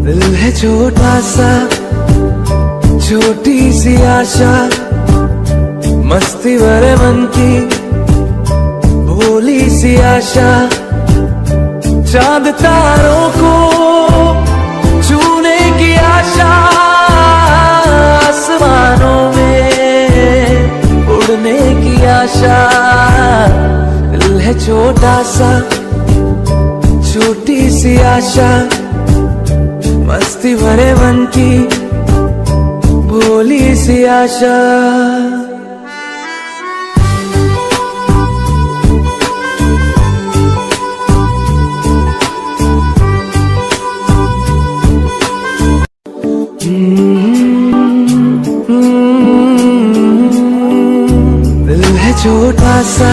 दिल है छोटा सा, छोटी सी आशा, मस्ती भरे मन की भोली सी आशा, चांद तारों को छूने की आशा, आसमानों में उड़ने की आशा। दिल है छोटा सा, छोटी सी आशा, मस्ती भरे मन की भोली सी आशा। दिल है छोटा सा,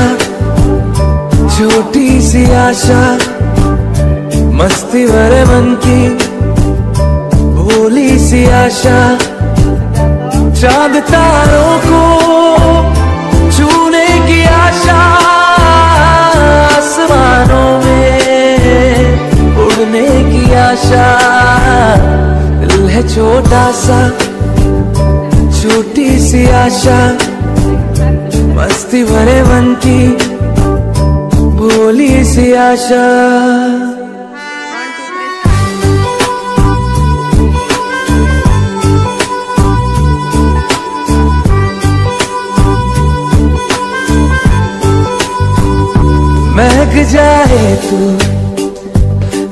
छोटी सी आशा, मस्ती भरे मन की भोली सी आशा, चांद तारों को छूने की आशा, आसमानों में उड़ने की आशा। दिल है छोटा सा, छोटी सी आशा, मस्ती भरे मन की भोली सी आशा। महक जाए तू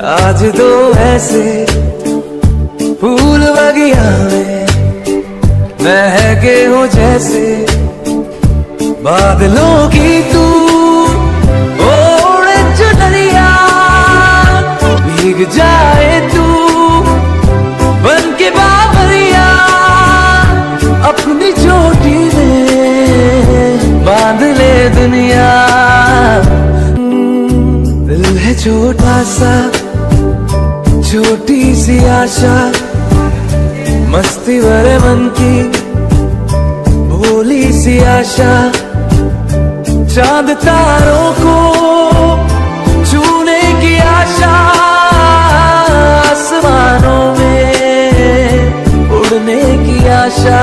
आज तो ऐसे फूल बगिया में महके हो जैसे बादलों की तू ओढ़े चुनरिया, भीग जाए तू बन के बाबरिया, अपनी चोटी में बांध ले दुनिया। दिल है छोटा सा, छोटी सी आशा, मस्ती भरे मन की भोली सी आशा, चांद तारों को छूने की आशा, आसमानों में उड़ने की आशा।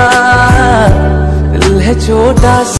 दिल है छोटा सा।